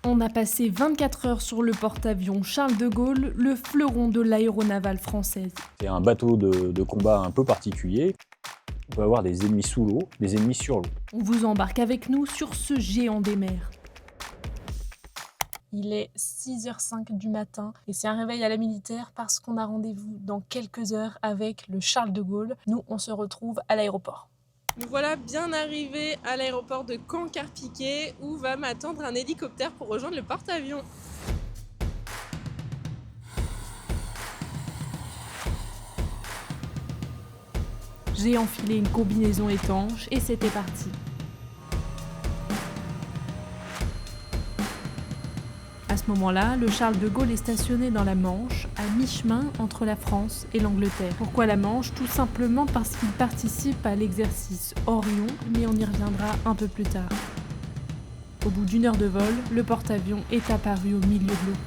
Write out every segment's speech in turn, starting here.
On a passé 24 heures sur le porte-avions Charles de Gaulle, le fleuron de l'aéronavale française. C'est un bateau de combat un peu particulier. On peut avoir des ennemis sous l'eau, des ennemis sur l'eau. On vous embarque avec nous sur ce géant des mers. Il est 6h05 du matin et c'est un réveil à la militaire parce qu'on a rendez-vous dans quelques heures avec le Charles de Gaulle. Nous, on se retrouve à l'aéroport. Nous voilà bien arrivés à l'aéroport de Caen-Carpiquet où va m'attendre un hélicoptère pour rejoindre le porte-avions. J'ai enfilé une combinaison étanche et c'était parti. À ce moment-là, le Charles de Gaulle est stationné dans la Manche, à mi-chemin entre la France et l'Angleterre. Pourquoi la Manche? Tout simplement parce qu'il participe à l'exercice Orion, mais on y reviendra un peu plus tard. Au bout d'1 heure de vol, le porte-avions est apparu au milieu de l'eau.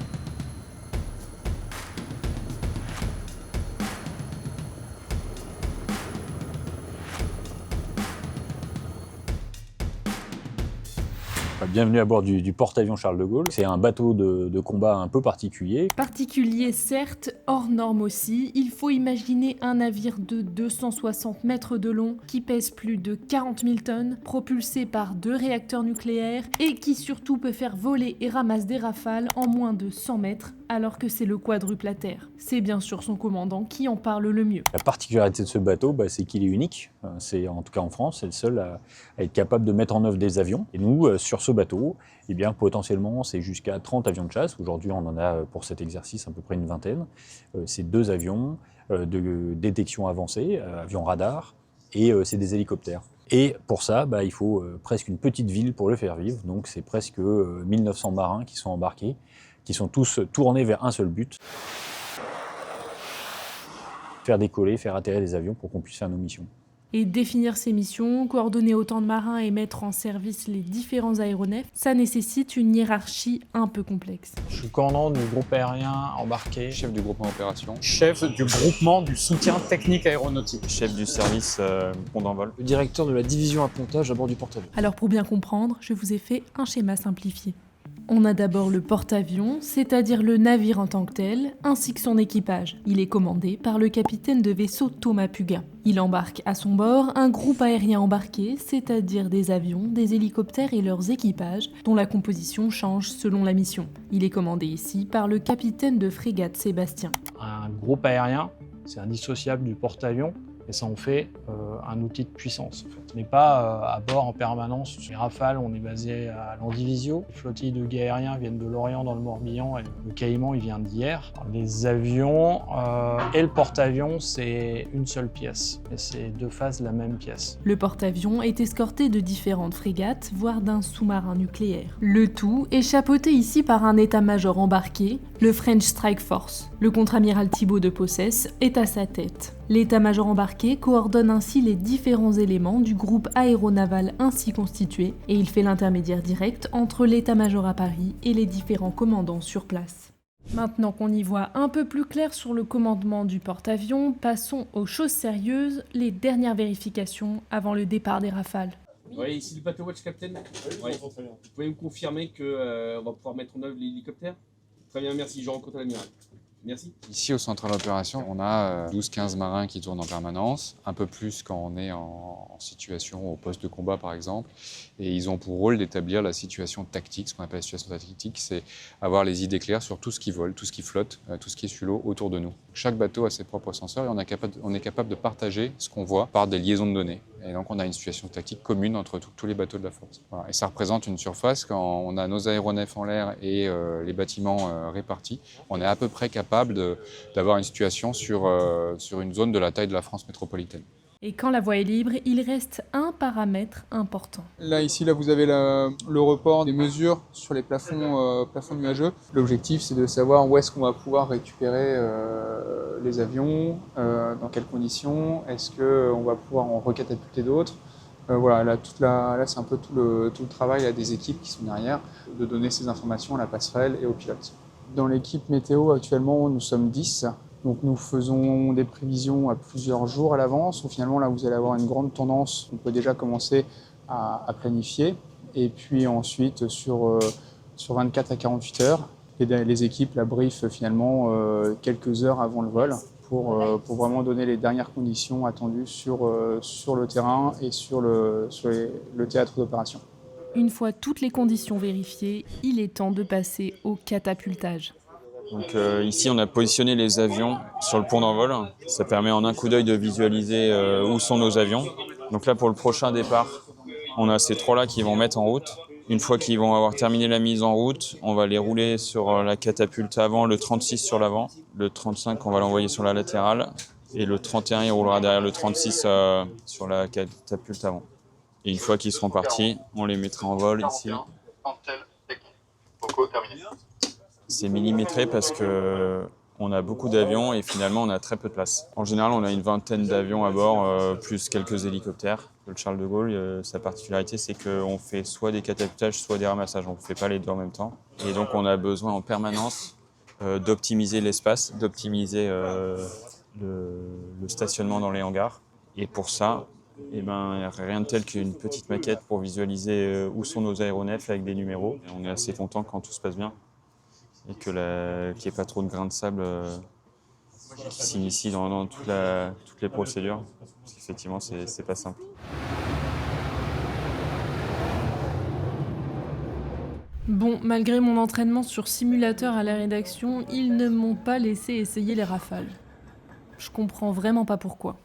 Bienvenue à bord du porte-avions Charles de Gaulle. C'est un bateau de combat un peu particulier. Particulier certes, hors norme aussi, il faut imaginer un navire de 260 mètres de long qui pèse plus de 40 000 tonnes, propulsé par 2 réacteurs nucléaires et qui surtout peut faire voler et ramasser des rafales en moins de 100 mètres alors que c'est le quadruple à terre. C'est bien sûr son commandant qui en parle le mieux. La particularité de ce bateau, c'est qu'il est unique. C'est, en tout cas en France, c'est le seul à être capable de mettre en œuvre des avions. Et nous, sur ce bateau, potentiellement, c'est jusqu'à 30 avions de chasse. Aujourd'hui, on en a pour cet exercice à peu près une vingtaine. C'est 2 avions de détection avancée, avions radar, et c'est des hélicoptères. Et pour ça, il faut presque une petite ville pour le faire vivre. Donc c'est presque 1900 marins qui sont embarqués, qui sont tous tournés vers un seul but. Faire décoller, faire atterrir des avions pour qu'on puisse faire nos missions. Et définir ces missions, coordonner autant de marins et mettre en service les différents aéronefs, ça nécessite une hiérarchie un peu complexe. Je suis commandant du groupe aérien embarqué, Chef du groupement opération. chef du groupement du soutien technique aéronautique. Chef du service pont d'envol. Le directeur de la division à pontage à bord du porte-avions. Alors pour bien comprendre, je vous ai fait un schéma simplifié. On a d'abord le porte-avions, c'est-à-dire le navire en tant que tel, ainsi que son équipage. Il est commandé par le capitaine de vaisseau Thomas Puga. Il embarque à son bord un groupe aérien embarqué, c'est-à-dire des avions, des hélicoptères et leurs équipages, dont la composition change selon la mission. Il est commandé ici par le capitaine de frégate Sébastien. Un groupe aérien, c'est indissociable du porte-avions. Et ça en fait un outil de puissance. En fait. On n'est pas à bord en permanence. Les Rafales, on est basé à l'Andivisio. Les flottilles de guet aérien viennent de Lorient dans le Morbihan et le Caïman, il vient d'hier. Les avions et le porte-avions, c'est une seule pièce. Et c'est 2 faces de la même pièce. Le porte-avions est escorté de différentes frégates, voire d'un sous-marin nucléaire. Le tout est chapeauté ici par un état-major embarqué, le French Strike Force. Le contre-amiral Thibaut de Possès est à sa tête. L'état-major embarqué coordonne ainsi les différents éléments du groupe aéronaval ainsi constitué et il fait l'intermédiaire direct entre l'état-major à Paris et les différents commandants sur place. Maintenant qu'on y voit un peu plus clair sur le commandement du porte-avions, passons aux choses sérieuses, les dernières vérifications avant le départ des Rafales. Oui, ici le bateau Watch Captain. Oui. Vous pouvez me confirmer qu'on va pouvoir mettre en œuvre l'hélicoptère? Très bien, merci, je rencontre l'amiral. Merci. Ici, au central d'opération, on a 12-15 marins qui tournent en permanence, un peu plus quand on est en situation au poste de combat, par exemple. Et ils ont pour rôle d'établir la situation tactique. Ce qu'on appelle la situation tactique, c'est avoir les idées claires sur tout ce qui vole, tout ce qui flotte, tout ce qui est sur l'eau autour de nous. Chaque bateau a ses propres senseurs et on est capable de partager ce qu'on voit par des liaisons de données. Et donc, on a une situation tactique commune entre tous les bateaux de la force. Voilà. Et ça représente une surface, quand on a nos aéronefs en l'air et les bâtiments répartis, on est à peu près capable d'avoir une situation sur une zone de la taille de la France métropolitaine. Et quand la voie est libre, il reste un paramètre important. Là, ici, vous avez le report des mesures sur les plafonds nuageux. L'objectif, c'est de savoir où est-ce qu'on va pouvoir récupérer les avions, dans quelles conditions, est-ce qu'on va pouvoir en recatapulter d'autres. Voilà, là, c'est un peu tout le travail là, des équipes qui sont derrière, de donner ces informations à la passerelle et aux pilotes. Dans l'équipe météo, actuellement, nous sommes 10. Donc nous faisons des prévisions à plusieurs jours à l'avance, où finalement là vous allez avoir une grande tendance, on peut déjà commencer à planifier. Et puis ensuite sur sur 24 à 48 heures. Et les équipes la briefent finalement quelques heures avant le vol pour vraiment donner les dernières conditions attendues sur le terrain et sur le théâtre d'opération. Une fois toutes les conditions vérifiées, il est temps de passer au catapultage. Donc ici, on a positionné les avions sur le pont d'envol. Ça permet en un coup d'œil de visualiser où sont nos avions. Donc là, pour le prochain départ, on a ces trois-là qui vont mettre en route. Une fois qu'ils vont avoir terminé la mise en route, on va les rouler sur la catapulte avant, le 36 sur l'avant. Le 35, on va l'envoyer sur la latérale. Et le 31, il roulera derrière le 36 sur la catapulte avant. Et une fois qu'ils seront partis, on les mettra en vol ici. C'est millimétré parce qu'on a beaucoup d'avions et finalement on a très peu de place. En général, on a une vingtaine d'avions à bord, plus quelques hélicoptères. Le Charles de Gaulle, sa particularité, c'est qu'on fait soit des catapultages, soit des ramassages. On ne fait pas les deux en même temps. Et donc on a besoin en permanence d'optimiser l'espace, d'optimiser le stationnement dans les hangars. Et pour ça, rien de tel qu'une petite maquette pour visualiser où sont nos aéronefs avec des numéros. Et on est assez content quand tout se passe bien et qu'il n'y ait pas trop de grains de sable qui s'initient dans toutes les procédures. Parce qu'effectivement, c'est pas simple. Bon, malgré mon entraînement sur simulateur à la rédaction, ils ne m'ont pas laissé essayer les Rafales. Je comprends vraiment pas pourquoi.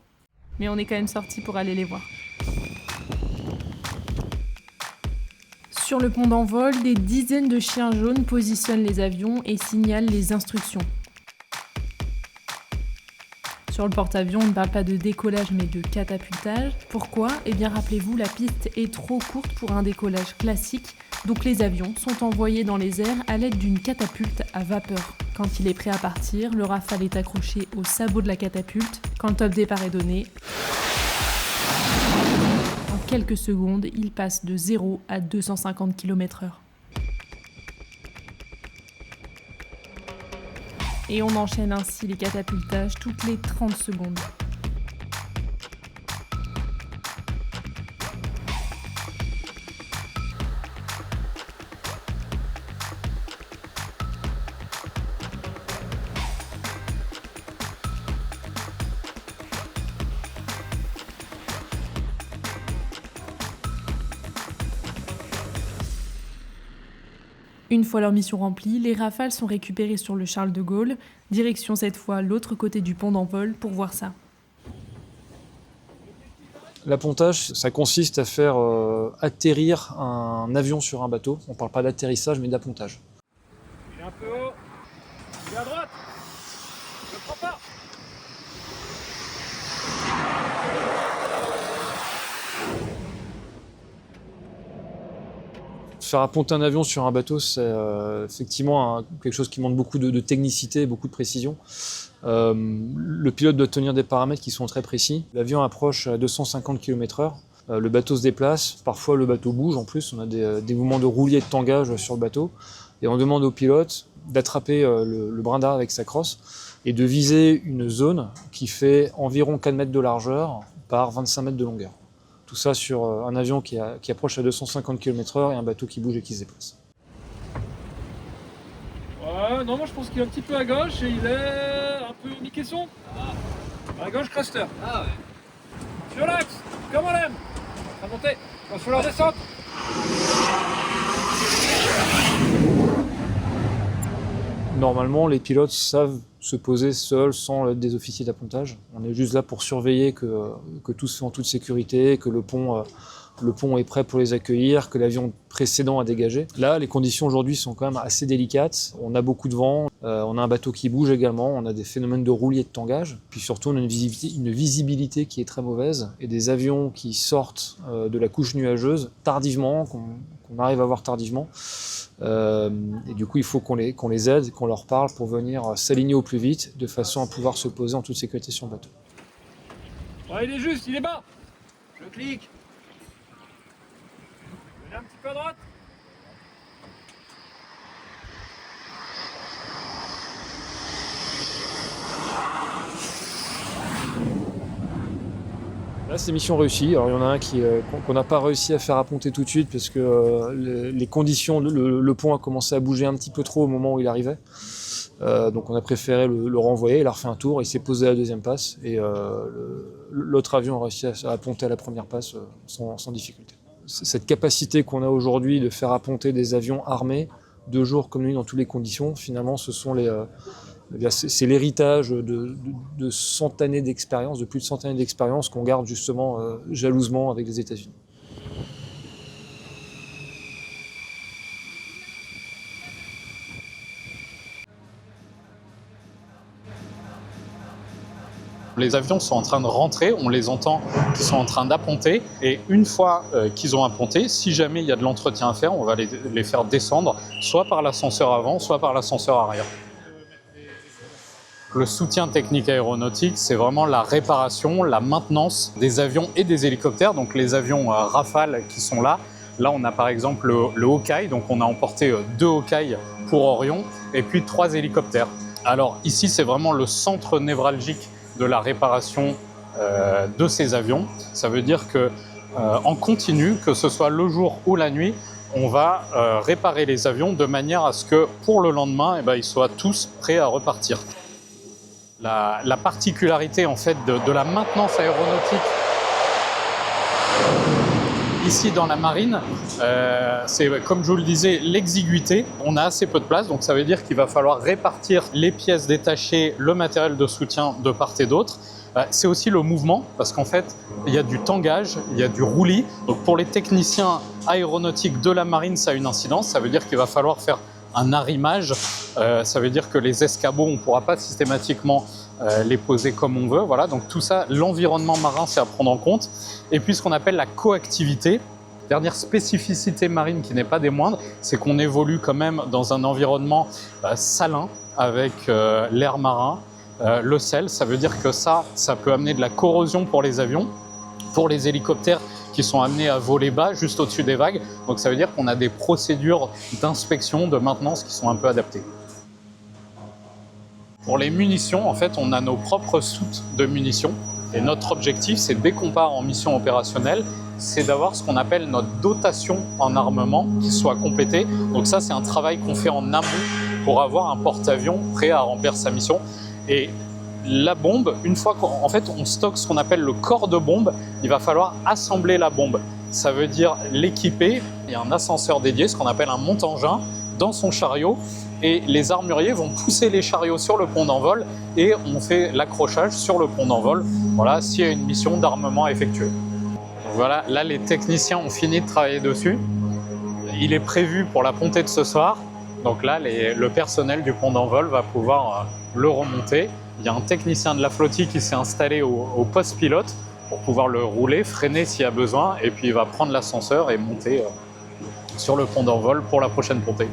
Mais on est quand même sortis pour aller les voir. Sur le pont d'envol, des dizaines de chiens jaunes positionnent les avions et signalent les instructions. Sur le porte-avions, on ne parle pas de décollage mais de catapultage. Pourquoi ? Eh bien rappelez-vous, la piste est trop courte pour un décollage classique, donc les avions sont envoyés dans les airs à l'aide d'une catapulte à vapeur. Quand il est prêt à partir, le Rafale est accroché au sabot de la catapulte. Quand le top départ est donné, en quelques secondes, il passe de 0 à 250 km/h. Et on enchaîne ainsi les catapultages toutes les 30 secondes. Une fois leur mission remplie, les Rafales sont récupérés sur le Charles de Gaulle, direction cette fois l'autre côté du pont d'envol pour voir ça. L'appontage, ça consiste à faire atterrir un avion sur un bateau. On ne parle pas d'atterrissage, mais d'appontage. Il est un peu haut. Il est à droite. Je ne prends pas. Faire apponter un avion sur un bateau, c'est effectivement quelque chose qui demande beaucoup de technicité, beaucoup de précision. Le pilote doit tenir des paramètres qui sont très précis. L'avion approche à 250 km/h. Le bateau se déplace. Parfois, le bateau bouge. En plus, on a des mouvements de roulier et de tangage sur le bateau. Et on demande au pilote d'attraper le brin d'arc avec sa crosse et de viser une zone qui fait environ 4 mètres de largeur par 25 mètres de longueur. Tout ça sur un avion qui approche à 250 km/h et un bateau qui bouge et qui se déplace. Non, moi je pense qu'il est un petit peu à gauche et il est un peu mi-caisson. À gauche, cluster. Ah ouais. Sur l'axe, comme on l'aime. On va monter. Il va falloir descendre. Normalement, les pilotes savent se poser seuls sans l'aide des officiers d'appontage. On est juste là pour surveiller que tout se fait en toute sécurité, que le pont est prêt pour les accueillir, que l'avion précédent a dégagé. Là, les conditions aujourd'hui sont quand même assez délicates. On a beaucoup de vent, on a un bateau qui bouge également, on a des phénomènes de roulis et de tangage. Puis surtout, on a une visibilité qui est très mauvaise et des avions qui sortent de la couche nuageuse tardivement, qu'on arrive à voir tardivement. Et du coup, il faut qu'on les aide, qu'on leur parle pour venir s'aligner au plus vite, de façon à pouvoir se poser en toute sécurité sur le bateau. Ouais, il est juste, il est bas. Je clique. Venez un petit peu à droite. Là, C'est mission réussie. Alors, il y en a un qu'on n'a pas réussi à faire apponter tout de suite parce que les conditions, le pont a commencé à bouger un petit peu trop au moment où il arrivait. Donc on a préféré le renvoyer, il a refait un tour, il s'est posé à la deuxième passe et l'autre avion a réussi à apponter à la première passe sans difficulté. Cette capacité qu'on a aujourd'hui de faire apponter des avions armés de jour comme nuit dans toutes les conditions, finalement c'est l'héritage de 100 années d'expérience, de plus de 100 années d'expérience qu'on garde justement jalousement avec les États-Unis. Les avions sont en train de rentrer, on les entend qu'ils sont en train d'apponter et une fois qu'ils ont apponté, si jamais il y a de l'entretien à faire, on va les faire descendre soit par l'ascenseur avant, soit par l'ascenseur arrière. Le soutien technique aéronautique, c'est vraiment la réparation, la maintenance des avions et des hélicoptères, donc les avions Rafale qui sont là. Là, on a par exemple le Hawkeye, donc on a emporté 2 Hawkeye pour Orion et puis 3 hélicoptères. Alors ici, c'est vraiment le centre névralgique de la réparation de ces avions. Ça veut dire que en continu, que ce soit le jour ou la nuit, on va réparer les avions de manière à ce que pour le lendemain, ils soient tous prêts à repartir. La particularité en fait de la maintenance aéronautique ici dans la marine, c'est comme je vous le disais, l'exiguïté. On a assez peu de place, donc ça veut dire qu'il va falloir répartir les pièces détachées, le matériel de soutien de part et d'autre. C'est aussi le mouvement, parce qu'en fait, il y a du tangage, il y a du roulis. Donc pour les techniciens aéronautiques de la marine, ça a une incidence. Ça veut dire qu'il va falloir faire un arrimage. Ça veut dire que les escabeaux, on ne pourra pas systématiquement les poser comme on veut. Voilà, donc tout ça, l'environnement marin, c'est à prendre en compte. Et puis ce qu'on appelle la coactivité. Dernière spécificité marine qui n'est pas des moindres, c'est qu'on évolue quand même dans un environnement salin avec l'air marin, le sel. Ça veut dire que ça peut amener de la corrosion pour les avions, pour les hélicoptères qui sont amenés à voler bas, juste au-dessus des vagues. Donc ça veut dire qu'on a des procédures d'inspection, de maintenance qui sont un peu adaptées. Pour les munitions, en fait, on a nos propres soutes de munitions. Et notre objectif, c'est dès qu'on part en mission opérationnelle, c'est d'avoir ce qu'on appelle notre dotation en armement qui soit complétée. Donc ça, c'est un travail qu'on fait en amont pour avoir un porte-avions prêt à remplir sa mission. Et la bombe, une fois qu'en fait on stocke ce qu'on appelle le corps de bombe, il va falloir assembler la bombe. Ça veut dire l'équiper. Il y a un ascenseur dédié, ce qu'on appelle un monte-engin, dans son chariot. Et les armuriers vont pousser les chariots sur le pont d'envol et on fait l'accrochage sur le pont d'envol. Voilà, s'il y a une mission d'armement à effectuer. Donc voilà, là les techniciens ont fini de travailler dessus. Il est prévu pour la pontée de ce soir. Donc là, le personnel du pont d'envol va pouvoir le remonter. Il y a un technicien de la flottille qui s'est installé au poste pilote pour pouvoir le rouler, freiner s'il y a besoin, et puis il va prendre l'ascenseur et monter sur le pont d'envol pour la prochaine pontée.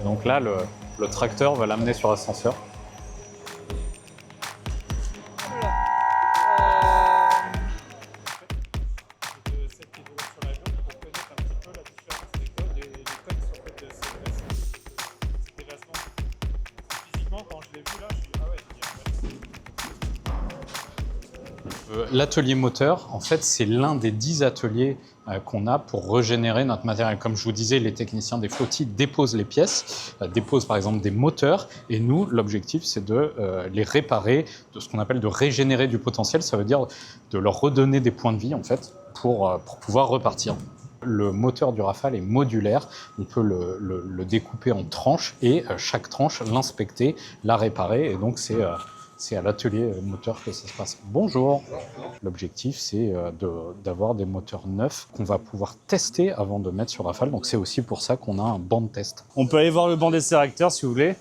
Et donc là, le tracteur va l'amener sur l'ascenseur. L'atelier moteur, en fait, c'est l'un des 10 ateliers qu'on a pour régénérer notre matériel. Comme je vous disais, les techniciens des flottilles déposent les pièces, déposent par exemple des moteurs, et nous, l'objectif, c'est de les réparer, de ce qu'on appelle de régénérer du potentiel. Ça veut dire de leur redonner des points de vie, en fait, pour pouvoir repartir. Le moteur du Rafale est modulaire, on peut le découper en tranches et chaque tranche, l'inspecter, la réparer, et donc c'est à l'atelier moteur que ça se passe. Bonjour. L'objectif, c'est d'avoir des moteurs neufs qu'on va pouvoir tester avant de mettre sur Rafale. Donc c'est aussi pour ça qu'on a un banc de test. On peut aller voir le banc des réacteurs si vous voulez.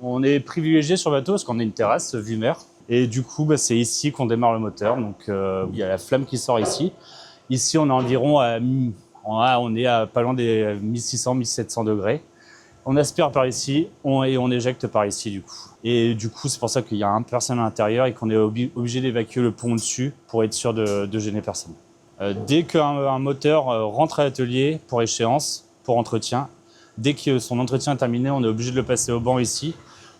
On est privilégié sur le bateau parce qu'on a une terrasse, vue mer. Et du coup, c'est ici qu'on démarre le moteur. Donc il y a la flamme qui sort ici. Ici, on est environ on est à pas loin des 1600-1700 degrés. On aspire par ici et on éjecte par ici du coup. Et du coup, c'est pour ça qu'il y a un personnel à l'intérieur et qu'on est obligé d'évacuer le pont au-dessus pour être sûr de gêner personne. Dès qu'un moteur rentre à l'atelier pour échéance, pour entretien, dès que son entretien est terminé, on est obligé de le passer au banc ici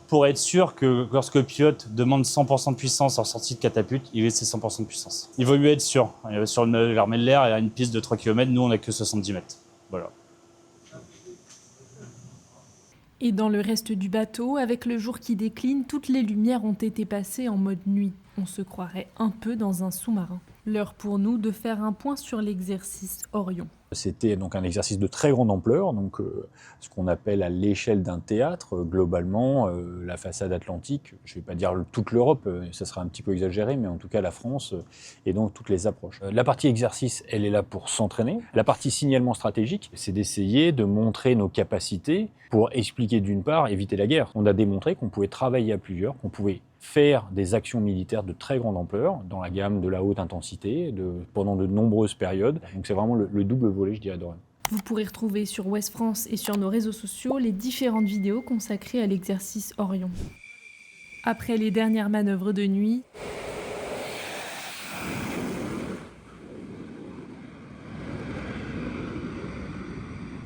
pour être sûr que lorsque le pilote demande 100% de puissance en sortie de catapulte, il ait ses 100% de puissance. Il vaut mieux être sûr. Sur l'armée de l'air, il y a une piste de 3 km, nous on n'a que 70 mètres. Voilà. Et dans le reste du bateau, avec le jour qui décline, toutes les lumières ont été passées en mode nuit. On se croirait un peu dans un sous-marin. L'heure pour nous de faire un point sur l'exercice Orion. C'était donc un exercice de très grande ampleur, donc ce qu'on appelle à l'échelle d'un théâtre, globalement, la façade atlantique, je ne vais pas dire toute l'Europe, ça serait un petit peu exagéré, mais en tout cas la France, et donc toutes les approches. La partie exercice, elle est là pour s'entraîner. La partie signalement stratégique, c'est d'essayer de montrer nos capacités pour expliquer d'une part, éviter la guerre. On a démontré qu'on pouvait travailler à plusieurs, qu'on pouvait faire des actions militaires de très grande ampleur, dans la gamme de la haute intensité, pendant de nombreuses périodes. Donc c'est vraiment le double volet, je dirais, d'Orion. Vous pourrez retrouver sur Ouest France et sur nos réseaux sociaux les différentes vidéos consacrées à l'exercice Orion. Après les dernières manœuvres de nuit,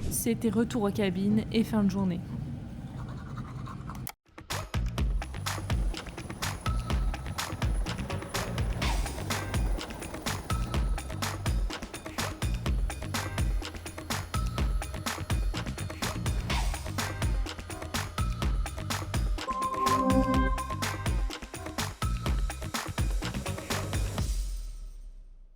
c'était retour aux cabines et fin de journée.